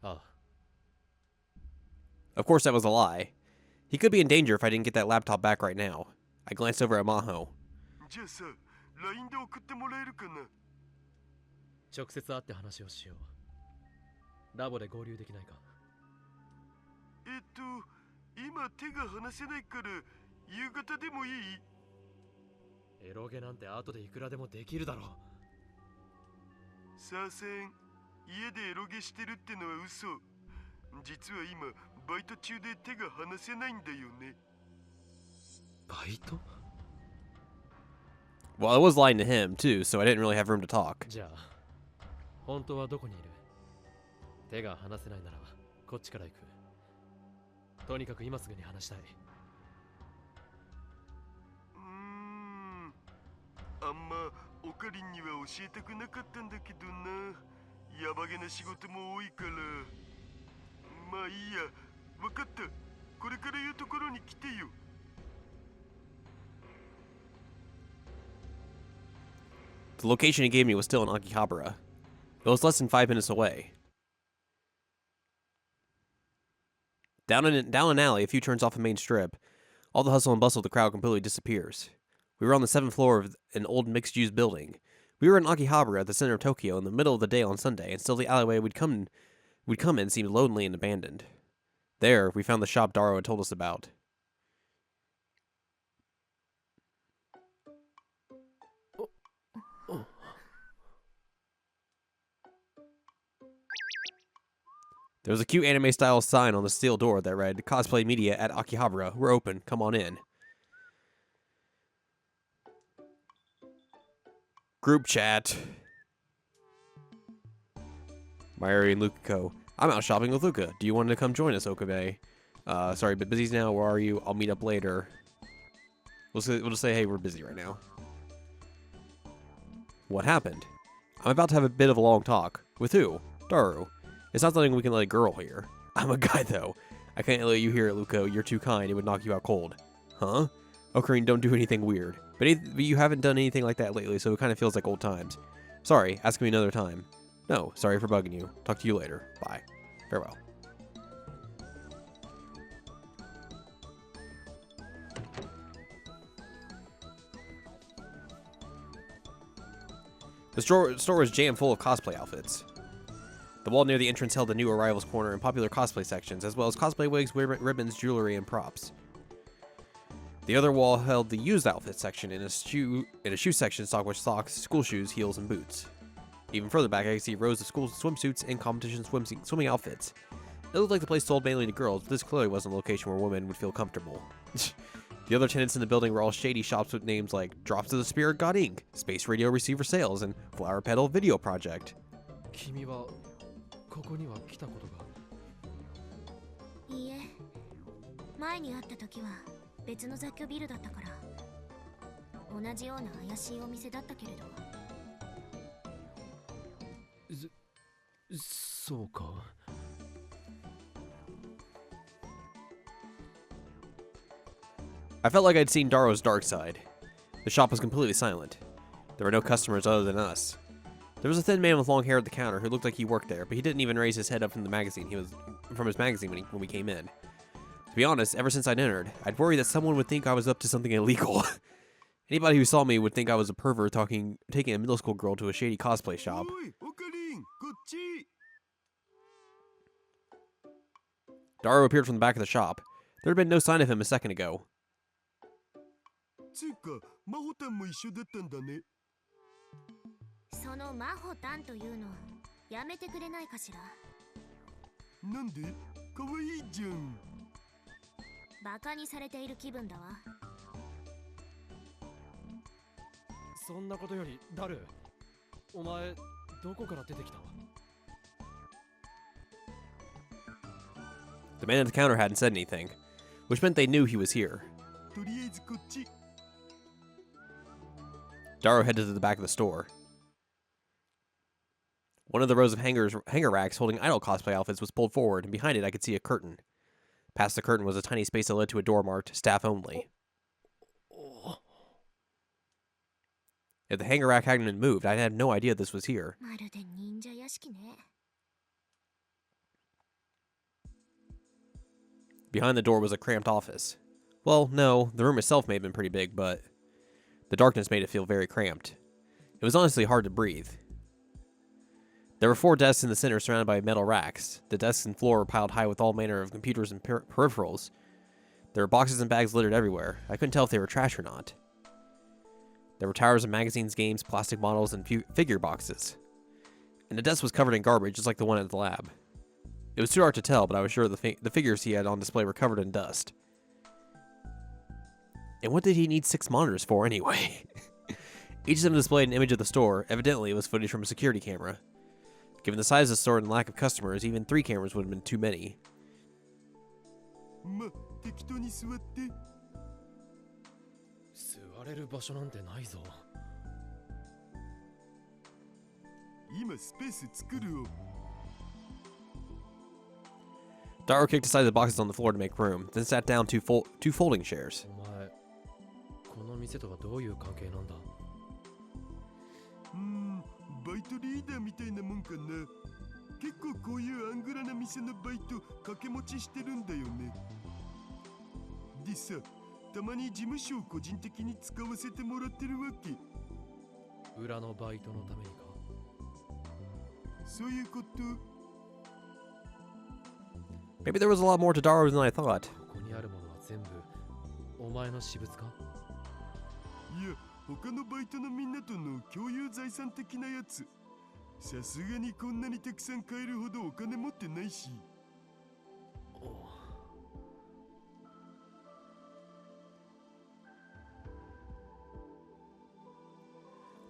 ああ、Of course, that was a lie. He could be in danger if I didn't get that laptop back right now. I glanced over at Maho. じゃあさ、LINE で送ってもらえるかな。直接会って話をしよう。ラボで合流できないか。今手が離せないから夕方でもいい？エロゲなんて後でいくらでもできるだろう。さあせん、家でエロゲしてるってのは嘘。実は今バイト中で手が離せないんだよね。バイト？ Well, I was lying to him, too, so I didn't really have room to talk. じゃあ、本当はどこにいる？手が離せないならこっちから行く。とにかく今すぐに話したい。あんまオカリンには教えたくなかったんだけどな。やばげな仕事も多いから。まあいいや、わかった。これから言うところに来てよ。The location he gave me was still in Akihabara. It was less than 5 minutes away. Down an alley, a few turns off the main strip, all the hustle and bustle of the crowd completely disappears. We were on the 7th floor of an old mixed-use building. We were in Akihabara at the center of Tokyo in the middle of the day on Sunday, and still the alleyway we'd come in seemed lonely and abandoned. There, we found the shop Daro had told us about. There was a cute anime-style sign on the steel door that read, "Cosplay Media at Akihabara. We're open. Come on in." Group chat. Mayuri and Lukako. I'm out shopping with Luca. Do you want to come join us, Okabe? Sorry, but busy now. Where are you? I'll meet up later. We'll just say, hey, we're busy right now. What happened? I'm about to have a bit of a long talk. With who? Daru. It's not something we can let a girl hear. I'm a guy, though. I can't let you hear it, Luco. You're too kind. It would knock you out cold. Huh? Ocarine, don't do anything weird. But you haven't done anything like that lately, so it kind of feels like old times. Sorry, ask me another time. No, sorry for bugging you. Talk to you later. Bye. Farewell. The store was jammed full of cosplay outfits. The wall near the entrance held the new arrivals corner and popular cosplay sections, as well as cosplay wigs, ribbons, jewelry, and props. The other wall held the used outfit section, and a shoe section stocked with socks, school shoes, heels, and boots. Even further back, I could see rows of school swimsuits and competition swimming outfits. It looked like the place sold mainly to girls, but this clearly wasn't a location where women would feel comfortable. The other tenants in the building were all shady shops with names like Drops of the Spirit God Inc., Space Radio Receiver Sales, and Flower Petal Video Project. 君はここには来たことが？いいえ、前に会った時は別の雑居ビルだったから、同じような怪しいお店だったけれど。そうか。I felt like I'd seen Daro's dark side. The shop was completely silent. There were no customers other than us. There was a thin man with long hair at the counter who looked like he worked there, but he didn't even raise his head up from his magazine when we came in. To be honest, ever since I'd entered, I'd worried that someone would think I was up to something illegal. Anybody who saw me would think I was a pervert taking a middle school girl to a shady cosplay shop. Daru appeared from the back of the shop. There had been no sign of him a second ago. つうか、マホタンも一緒だったんだね。そのマホタンというのやめてくれないかしら。なんで？かわいいじゃん。バカにされている気分だわ。そんなことよりダル、お前どこから出てきた？ The man at the counter hadn't said anything, which meant they knew he was here. とりあえずこっち。Daru headed to the back of the store. One of the rows of hanger racks holding idol cosplay outfits was pulled forward, and behind it I could see a curtain. Past the curtain was a tiny space that led to a door marked "Staff Only." If the hanger rack hadn't been moved, I'd had no idea this was here. まるで忍者屋敷ね。Behind the door was a cramped office. Well, no, the room itself may have been pretty big, but the darkness made it feel very cramped. It was honestly hard to breathe. There were 4 desks in the center surrounded by metal racks. The desks and floor were piled high with all manner of computers and peripherals. There were boxes and bags littered everywhere. I couldn't tell if they were trash or not. There were towers of magazines, games, plastic models, and figure boxes. And the desk was covered in garbage, just like the one at the lab. It was too hard to tell, but I was sure the figures he had on display were covered in dust. And what did he need 6 monitors for anyway? Each of them displayed an image of the store. Evidently, it was footage from a security camera. Given the size of the store and lack of customers, even 3 cameras would have been too many. ま、適当に座って。座れる場所なんてないぞ。今スペース作るを。Daro kicked aside the boxes on the floor to make room, then sat down two folding chairs. お前、この店とはどういう関係なんだ？バイトリーダーみたいなもんかな。結構こういうアングラな店のバイト掛け持ちしてるんだよね。でさ、たまに事務所を個人的に使わせてもらってるわけ。裏のバイトのためにか？そういうこと。Maybe there was a lot more to Daro than I thought. ここにあるものは全部お前の私物か？いや、他のバイトのみんなとの共有財産的なやつ。さすがにこんなにたくさん買えるほどお金持ってないし。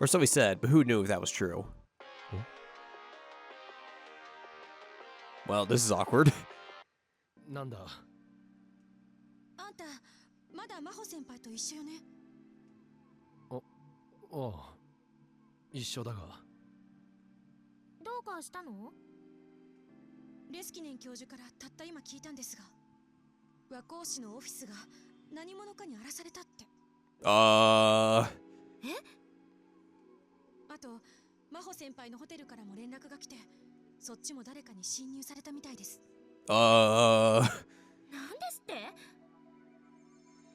Or so he said, but who knew if that was true? Well, this is awkward. なんだ？あんたまだ真帆先輩と一緒よね。ああ、一緒だが。どうかしたの？レスキネン教授からたった今聞いたんですが、和光市のオフィスが何者かに荒らされたって。え？あと真帆先輩のホテルからも連絡が来て、そっちも誰かに侵入されたみたいです。なんですって？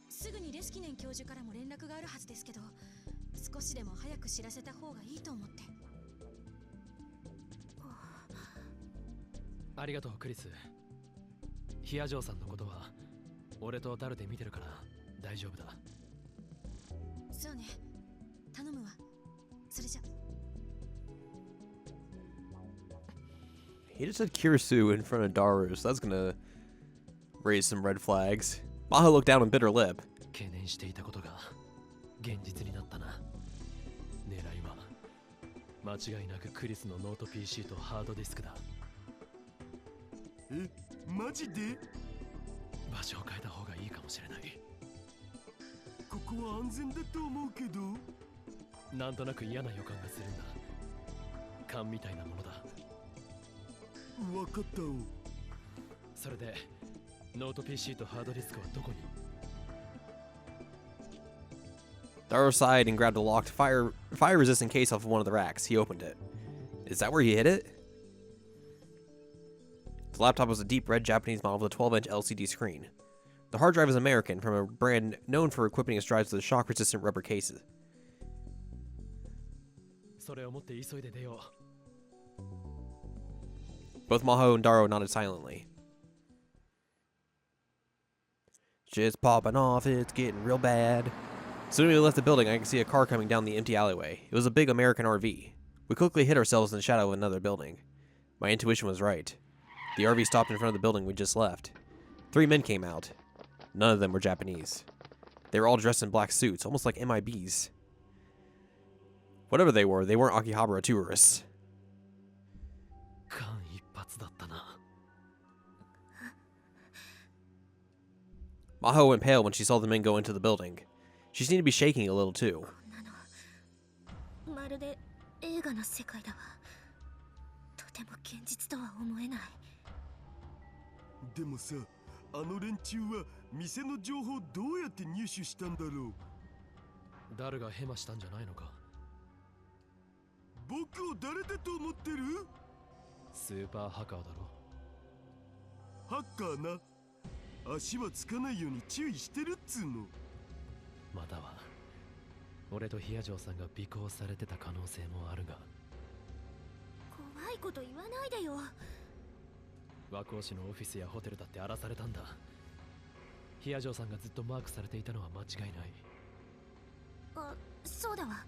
すぐにレスキネン教授からも連絡があるはずですけど、少しでも早く知らせた方がいいと思って。ありがとうクリス。ヒアジョーさんのことは俺とダルで見てるから大丈夫だ。そうね、頼むわ。それじゃ。He just said Kirisu in front of Daru, so that's gonna raise some red flags. Maho looked down on bitter lip. 懸念していたことが現実になったな。狙いは間違いなくクリスのノート PC とハードディスクだ。え、マジで？場所を変えた方がいいかもしれない。ここは安全だと思うけど。なんとなく嫌な予感がするんだ。勘みたいなものだ。わかったお。それでノート PC とハードディスクはどこに？ Daru sighed and grabbed a locked fire-resistant case off of one of the racks. He opened it. Is that where he hid it? The laptop was a deep red Japanese model with a 12-inch LCD screen. The hard drive is American, from a brand known for equipping its drives with shock-resistant rubber cases. それを持って急いで出よう。 Both Maho and Daro nodded silently. Shit's popping off, it's getting real bad. As soon as we left the building, I could see a car coming down the empty alleyway. It was a big American RV. We quickly hid ourselves in the shadow of another building. My intuition was right. The RV stopped in front of the building we just left. 3 men came out. None of them were Japanese. They were all dressed in black suits, almost like MIBs. Whatever they weren't Akihabara tourists. 間一髪だったな。 Maho went pale when she saw the men go into the building. She seemed to be shaking a little too. まるで映画の世界だわ。とても現実とは思えない。でもさ、あの連中は店の情報どうやって入手したんだろう。ダルがヘマしたんじゃないのか。僕を誰だと思ってる？スーパーハッカーだろ。ハッカーな。足はつかないように注意してるっつうの。または俺とヒア城さんが尾行されてた可能性もあるが。怖いこと言わないでよ。和光市のオフィスやホテルだって荒らされたんだ。ヒア城さんがずっとマークされていたのは間違いない。あ、そうだわ。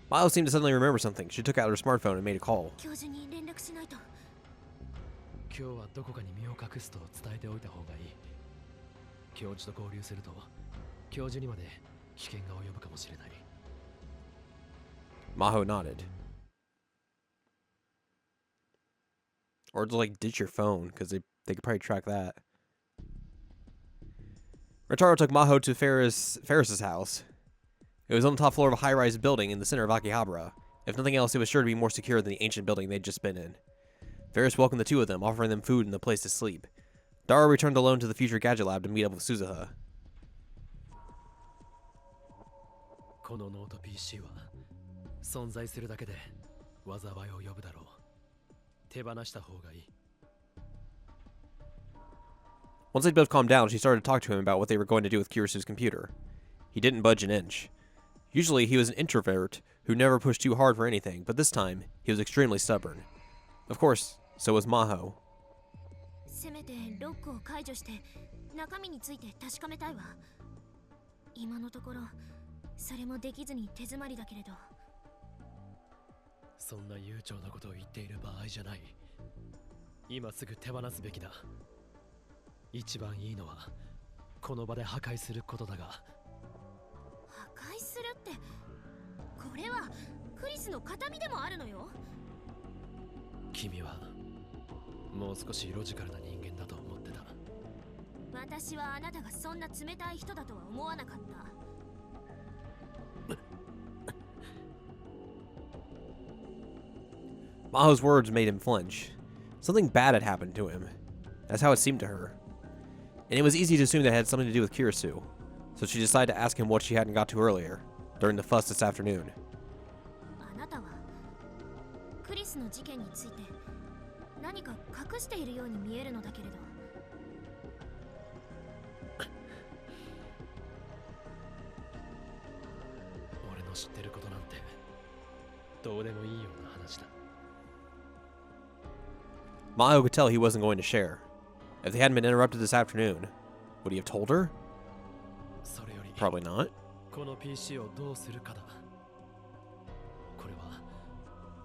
Milo seemed to suddenly remember something. She took out her smartphone and made a call. 教授に連絡しないと。今日はどこかに身を隠すと伝えておいた方がいい。教授と合流すると教授にまで危険が及ぶかもしれない。Maho nodded. Or just like ditch your phone, because they could probably track that. Rotaro took Maho to Ferris's house. It was on the top floor of a high-rise building in the center of Akihabara. If nothing else, it was sure to be more secure than the ancient building they'd just been in. Ferris welcomed the two of them, offering them food and a place to sleep. Dara returned alone to the future gadget lab to meet up with Suzuha. このノート PC は存在するだけで災いを呼ぶだろう。手放した方がいい。Once they'd both calmed down, she started to talk to him about what they were going to do with Kirisu's computer. He didn't budge an inch. Usually, he was an introvert who never pushed too hard for anything, but this time, he was extremely stubborn. Of course, so was Maho. せめてロックを解除して中身について確かめたいわ。今のところそれもできずに手詰まりだけれど。そんな悠長なことを言っている場合じゃない。今すぐ手放すべきだ。一番いいのはこの場で破壊することだが。破壊するって、これはクリスの形見でもあるのよ。君はもう少しロジカルな人間だと思ってた。私はあなたがそんな冷たい人だとは思わなかった。Maho's words made him flinch. Something bad had happened to him. That's how it seemed to her. And it was easy to assume that it had something to do with Kirisu, so she decided to ask him what she hadn't got to earlier, during the fuss this afternoon. あなたはクリスの事件について何か隠しているように見えるのだけれど。俺の知ってることなんてどうでもいいような話だ。Maho could tell he wasn't going to share. If they hadn't been interrupted this afternoon, would he have told her? それより Probably not. この PC をどうするかだ。これは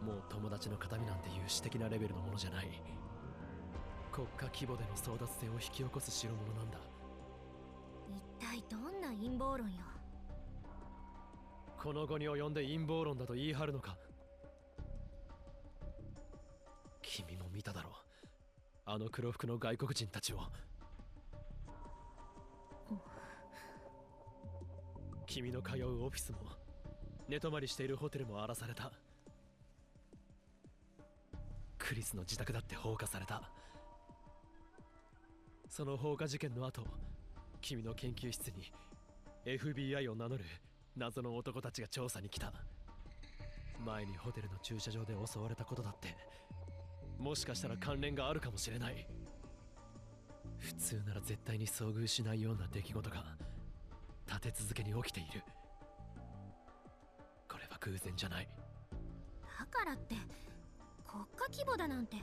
もう友達の形見なんていう私的なレベルのものじゃない。国家規模での争奪戦を引き起こす代物なんだ。一体どんな陰謀論よ。この後に及んで陰謀論だと言い張るのか。君も見ただろう、あの黒服の外国人たちを。君の通うオフィスも寝泊まりしているホテルも荒らされた。クリスの自宅だって放火された。その放火事件の後、君の研究室に FBI を名乗る謎の男たちが調査に来た。前にホテルの駐車場で襲われたことだってもしかしたら関連があるかもしれない。普通なら絶対に遭遇しないような出来事が立て続けに起きている。これは偶然じゃない。だからって国家規模だなんて。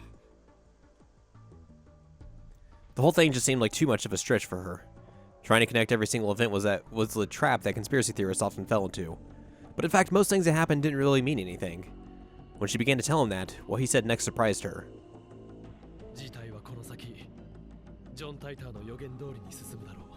The whole thing just seemed like too much of a stretch for her. Trying to connect every single event was the trap that conspiracy theorists often fell into. But in fact, most things that happened didn't really mean anything. When she began to tell him that, what he said next surprised her. 事態はこの先ジョン・タイターの予言通りに進むだろう。